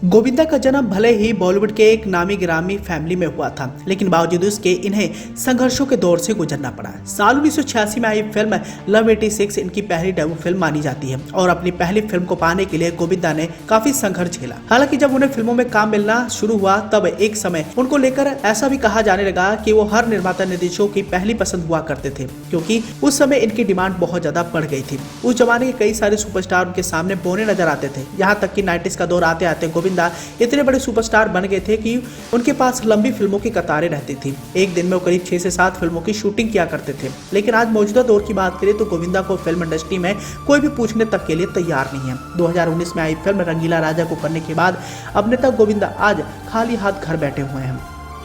गोविंदा का जन्म भले ही बॉलीवुड के एक नामी गिरामी फैमिली में हुआ था, लेकिन बावजूद उसके इन्हें संघर्षों के दौर से गुजरना पड़ा। साल 1986 में आई फिल्म लव 86 इनकी पहली डेब्यू फिल्म मानी जाती है और अपनी पहली फिल्म को पाने के लिए गोविंदा ने काफी संघर्ष झेला। हालांकि जब उन्हें फिल्मों में काम मिलना शुरू हुआ तब एक समय उनको लेकर ऐसा भी कहा जाने लगा कि वो हर निर्माता निर्देशकों की पहली पसंद हुआ करते थे, क्योंकि उस समय इनकी डिमांड बहुत ज्यादा बढ़ गई थी। उस जमाने के कई सारे सुपरस्टार उनके सामने बोने नजर आते थे। यहाँ तक कि 90s का दौर आते आते गोविंदा इतने बड़े सुपरस्टार बन गए थे कि उनके पास लंबी फिल्मों की कतारें रहती थी। एक दिन में वो करीब 6 से 7 फिल्मों की शूटिंग किया करते थे। लेकिन आज मौजूदा दौर की बात करें तो गोविंदा को फिल्म इंडस्ट्री में कोई भी पूछने तक के लिए तैयार नहीं है। 2019 में आई फिल्म रंगीला राजा को करने के बाद अभिनेता गोविंदा आज खाली हाथ घर बैठे हुए हैं,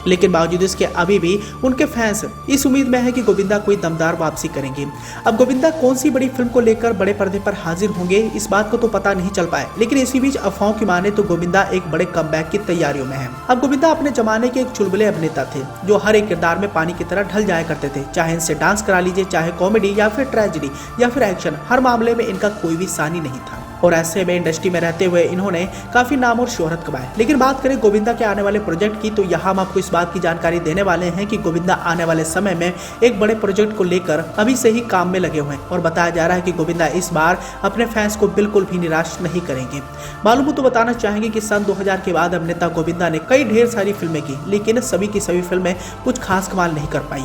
लेकिन बावजूद इसके अभी भी उनके फैंस इस उम्मीद में है कि गोविंदा कोई दमदार वापसी करेंगे। अब गोविंदा कौन सी बड़ी फिल्म को लेकर बड़े पर्दे पर हाजिर होंगे इस बात को तो पता नहीं चल पाए, लेकिन इसी बीच अफवाहों की माने तो गोविंदा एक बड़े कमबैक की तैयारियों में है। अब गोविंदा अपने जमाने के एक चुलबुले अभिनेता थे जो हर एक किरदार में पानी की तरह ढल जाया करते थे। चाहे इनसे डांस करा लीजिए, चाहे कॉमेडी या फिर ट्रेजेडी या फिर एक्शन, हर मामले में इनका कोई भी सानी नहीं था और ऐसे में इंडस्ट्री में रहते हुए इन्होंने काफी नाम और शोहरत कमाए। लेकिन बात करें गोविंदा के आने वाले प्रोजेक्ट की तो यहाँ हम आपको इस बात की जानकारी देने वाले हैं कि गोविंदा आने वाले समय में एक बड़े प्रोजेक्ट को लेकर अभी से ही काम में लगे हुए हैं और बताया जा रहा है कि गोविंदा इस बार अपने फैंस को बिल्कुल भी निराश नहीं करेंगे। मालूम हो तो बताना चाहेंगे कि सन 2000 के बाद अभिनेता गोविंदा ने कई ढेर सारी फिल्में की, लेकिन सभी की सभी फिल्में कुछ खास कमाल नहीं कर पाई।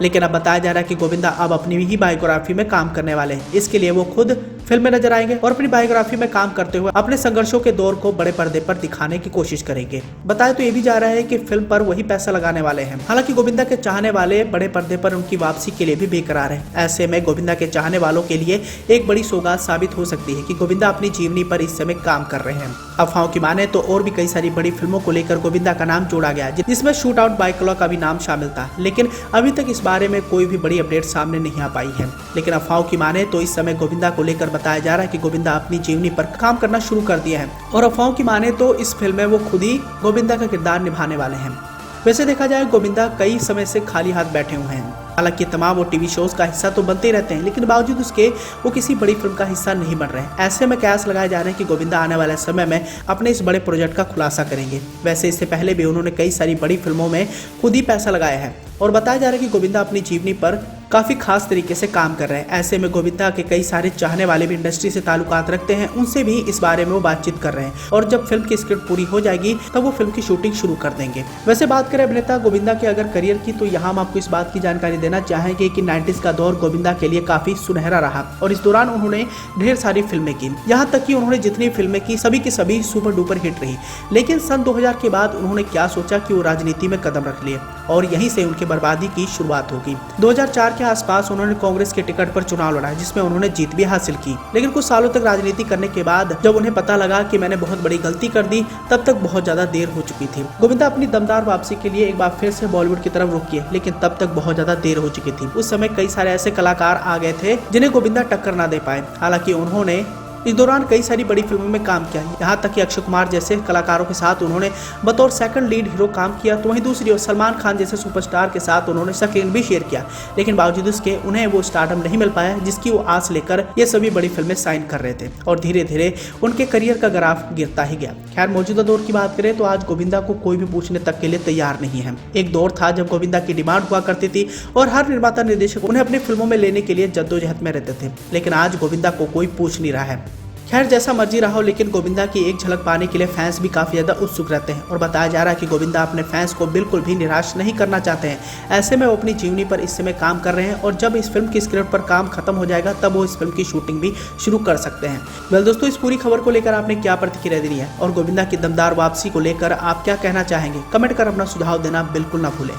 लेकिन अब बताया जा रहा है कि गोविंदा अब अपनी ही बायोग्राफी में काम करने वाले हैं। इसके लिए वो खुद फिल्म में नजर आएंगे और अपनी बायोग्राफी में काम करते हुए अपने संघर्षों के दौर को बड़े पर्दे पर दिखाने की कोशिश करेंगे। बताया तो ये भी जा रहा है कि फिल्म पर वही पैसा लगाने वाले हैं। हालांकि गोविंदा के चाहने वाले बड़े पर्दे पर उनकी वापसी के लिए भी बेकरार है। ऐसे में गोविंदा के चाहने वालों के लिए एक बड़ी सौगात साबित हो सकती है कि गोविंदा अपनी जीवनी पर इस समय काम कर रहे हैं। अफवाहों की माने तो और भी कई सारी बड़ी फिल्मों को लेकर गोविंदा का नाम जोड़ा गया, जिसमें शूट आउट बाय क्लॉक का भी नाम शामिल था, लेकिन अभी तक इस बारे में कोई भी बड़ी अपडेट सामने नहीं आ पाई है। लेकिन अफवाहों की माने तो इस समय गोविंदा को लेकर बताया जा रहा है कि गोविंदा अपनी जीवनी पर काम करना शुरू कर दिया है और अफवाहों की माने तो इस फिल्म में वो खुद ही गोविंदा का किरदार निभाने वाले हैं। वैसे देखा जाए गोविंदा कई समय से खाली हाथ बैठे हुए हैं। हालांकि तमाम वो टीवी शोज का हिस्सा तो बनते ही रहते हैं, लेकिन बावजूद उसके वो किसी बड़ी फिल्म का हिस्सा नहीं बन रहे हैं। ऐसे में कयास लगाए जा रहे हैं कि गोविंदा आने वाले समय में अपने इस बड़े प्रोजेक्ट का खुलासा करेंगे। वैसे इससे पहले भी उन्होंने कई सारी बड़ी फिल्मों में खुद ही पैसा लगाया है और बताया जा रहा है कि गोविंदा अपनी जीवनी पर काफी खास तरीके से काम कर रहे हैं। ऐसे में गोविंदा के कई सारे चाहने वाले भी इंडस्ट्री से ताल्लुकात रखते हैं, उनसे भी इस बारे में वो बातचीत कर रहे हैं और जब फिल्म की स्क्रिप्ट पूरी हो जाएगी तब वो फिल्म की शूटिंग शुरू कर देंगे। वैसे बात करें अभिनेता गोविंदा के अगर करियर की तो यहाँ हम आपको इस बात की जानकारी देना चाहेंगे कि 90s का दौर गोविंदा के लिए काफी सुनहरा रहा और इस दौरान उन्होंने ढेर सारी फिल्में की। यहाँ तक कि उन्होंने जितनी फिल्में की सभी की सभी सुपर डुपर हिट रही। लेकिन सन 2000 के बाद उन्होंने क्या सोचा कि वो राजनीति में कदम रख लिए और यहीं से उनकी बर्बादी की शुरुआत होगी। 2004 के आसपास उन्होंने कांग्रेस के टिकट पर चुनाव लड़ा, जिसमें उन्होंने जीत भी हासिल की। लेकिन कुछ सालों तक राजनीति करने के बाद जब उन्हें पता लगा कि मैंने बहुत बड़ी गलती कर दी, तब तक बहुत ज्यादा देर हो चुकी थी। गोविंदा अपनी दमदार वापसी के लिए एक बार फिर से बॉलीवुड की तरफ रुक किए, लेकिन तब तक बहुत ज्यादा देर हो चुकी थी। उस समय कई सारे ऐसे कलाकार आ गए थे जिन्हें गोविंदा टक्कर ना दे पाए। हालांकि उन्होंने इस दौरान कई सारी बड़ी फिल्मों में काम किया। यहाँ तक कि अक्षय कुमार जैसे कलाकारों के साथ उन्होंने बतौर सेकंड लीड हीरो काम किया, तो वहीं दूसरी ओर सलमान खान जैसे सुपरस्टार के साथ उन्होंने स्क्रीन भी शेयर किया। लेकिन बावजूद उसके उन्हें वो स्टारडम नहीं मिल पाया जिसकी वो आस लेकर ये सभी बड़ी फिल्में साइन कर रहे थे और धीरे धीरे उनके करियर का ग्राफ गिरता ही गया। खैर, मौजूदा दौर की बात करें तो आज गोविंदा को कोई भी पूछने तक के लिए तैयार नहीं है। एक दौर था जब गोविंदा की डिमांड हुआ करती थी और हर निर्माता निर्देशक उन्हें अपनी फिल्मों में लेने के लिए जद्दोजहद में रहते थे, लेकिन आज गोविंदा को कोई पूछ नहीं रहा है। खैर, जैसा मर्जी रहा हो, लेकिन गोविंदा की एक झलक पाने के लिए फैंस भी काफी ज्यादा उत्सुक रहते हैं और बताया जा रहा है कि गोविंदा अपने फैंस को बिल्कुल भी निराश नहीं करना चाहते हैं। ऐसे में वो अपनी जीवनी पर इस समय काम कर रहे हैं और जब इस फिल्म की स्क्रिप्ट पर काम खत्म हो जाएगा तब वो इस फिल्म की शूटिंग भी शुरू कर सकते हैं। वेल दोस्तों, इस पूरी खबर को लेकर आपने क्या प्रतिक्रिया दी है और गोविंदा की दमदार वापसी को लेकर आप क्या कहना चाहेंगे? कमेंट कर अपना सुझाव देना बिल्कुल ना भूलें।